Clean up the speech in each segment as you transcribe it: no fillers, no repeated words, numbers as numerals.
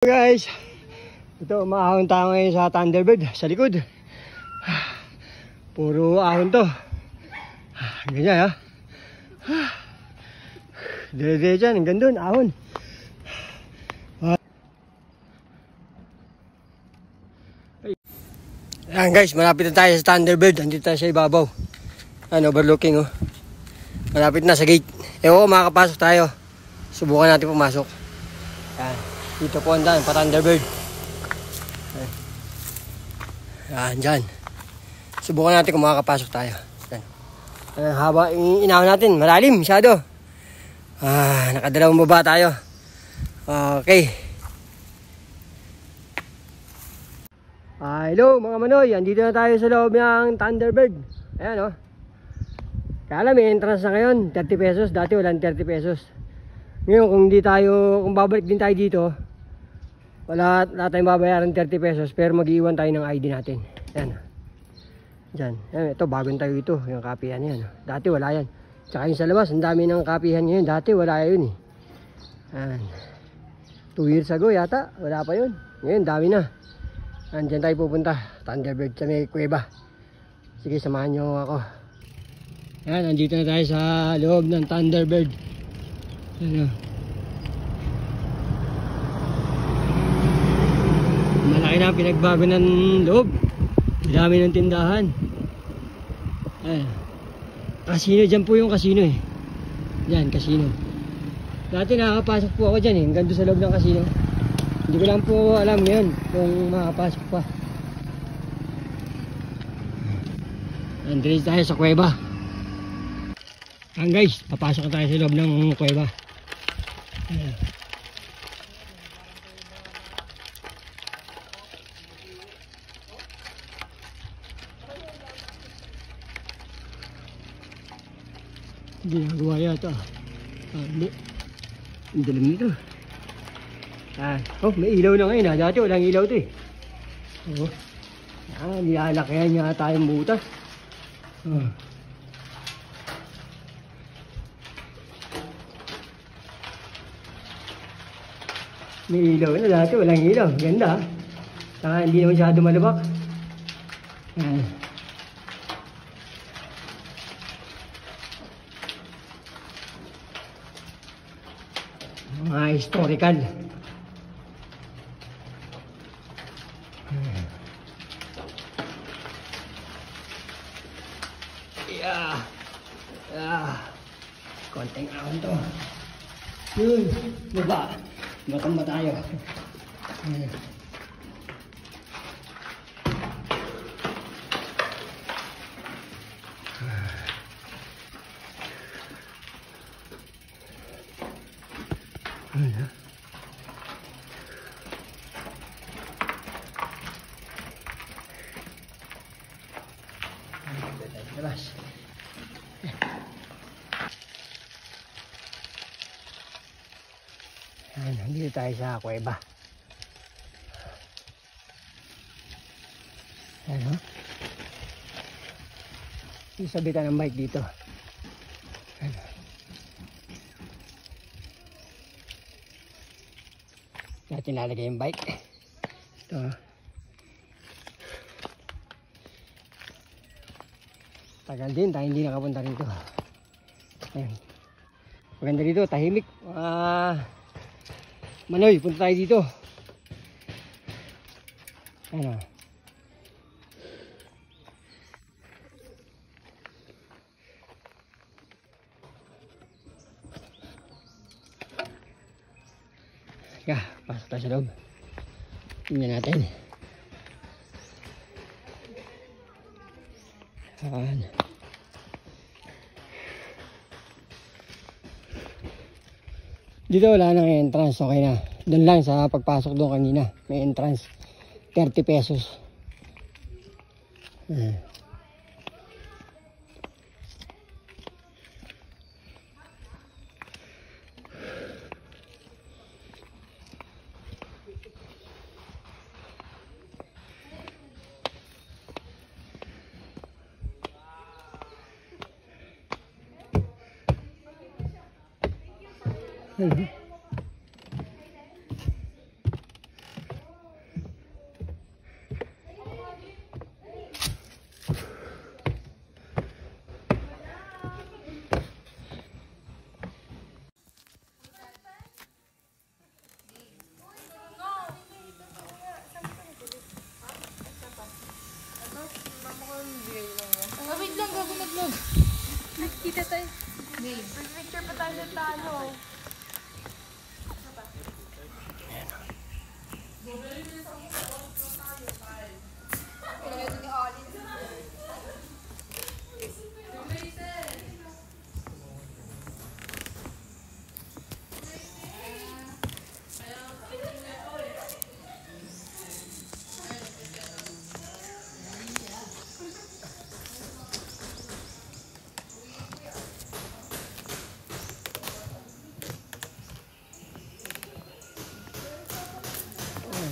Guys, ito umahon tayo ngayon sa Thunderbird sa likod. Puro ahon to. Ganyan ha. Dire-dire dyan, hanggang doon, ahon. Ayan guys, malapit na tayo sa Thunderbird. Andito tayo sa ibabaw. Ano, overlooking oh. Malapit na sa gate. Oo, makakapasok tayo. Subukan natin pumasok. Ayan. Dito po ang daan, pa-Thunderbird. Ayan, dyan. Subukan natin kung makakapasok tayo. Ayan. Haba, inahon natin, malalim, masyado. Nakadalawang baba tayo. Okay. Hello mga manoy, andito na tayo sa loob ng Thunderbird. Ayan o. Kaya alam, may entrance na ngayon, 30 pesos. Dati walang 30 pesos. Ngayon kung babalik din tayo dito, wala tayong babayaran 30 pesos, pero mag-iwan tayo ng ID natin. Yan. Diyan. Yan, ito, bagong tayo ito. Yung kapihan yan. Dati wala yan. Tsaka yung sa labas, ang dami ng kapihan ngayon. Dati wala yun eh. Yan. 2 years ago yata, wala pa yun. Ngayon, dami na. Yan, dyan tayo pupunta. Thunderbird sa may kuweba. Sige, samahan nyo ako. Yan, nandito na tayo sa loob ng Thunderbird. Yan o. Malaki na pinagbago ng loob. Dami ng tindahan. Ayan. Casino, dyan po yung casino eh. Yan, casino. Dati nakakapasok po ako dyan eh, hanggang doon sa loob ng casino. Hindi ko lang po alam ngayon kung makakapasok pa. Andres tayo sa kuweba. Ayan guys, papasok tayo sa loob ng kuweba. Ayan. Ginagawa yata. Hindi. Ang dalam nito. Oh, may ilaw na ngayon ha. Dati walang ilaw to eh. Nilalakayan niya tayong butas. May ilaw na. Dati walang ilaw. Ganda ha. Saka hindi na masyado malabak. Mga historical. Konting ahon to. Yun, baba. Matamba tayo. Labas. Nandito tayo sa kuweba. Ayan o. Isabitan ng bike dito. Ayan. Natin lalagay yung bike. Ito. Tagal din tayo hindi nakapunta rito. Ayan. Maganda dito, tahimik. Manoy, punta tayo dito. Ayan o. Pasok tayo sa loob. Tingnan natin. Ayan. Dito wala nang entrance, okay na. Doon lang sa pagpasok doon kanina, may entrance. 30 pesos.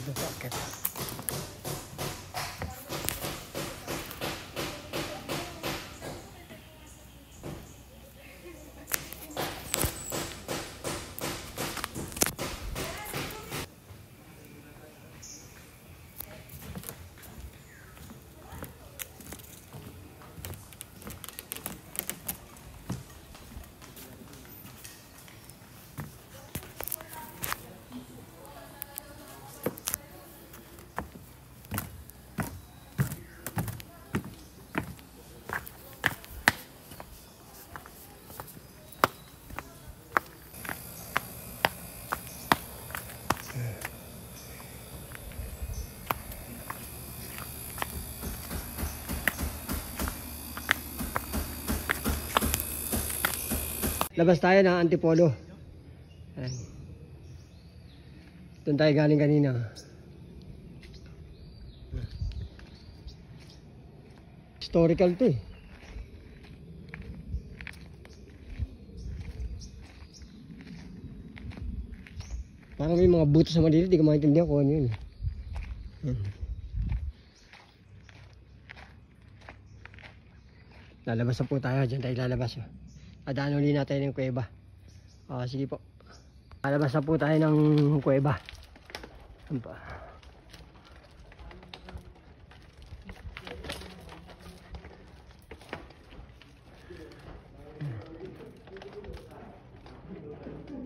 Sakit. Labas tayo ng Antipolo. Ayan. Doon tayo galing kanina. Historical to eh. Parang may mga buto sa maliliit, di ko maintindihan kung ano yun. Ayan. Lalabas na po tayo, dyan tayo lalabas. Adaan uli natin yung kuweba. Sige po. Lalabas na po tayo ng kuweba. Ano pa?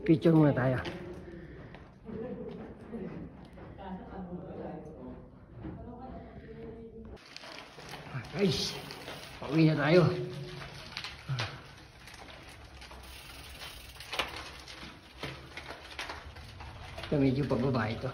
Picture muna tayo. Guys, pauwi na tayo. Ito medyo pababa ito.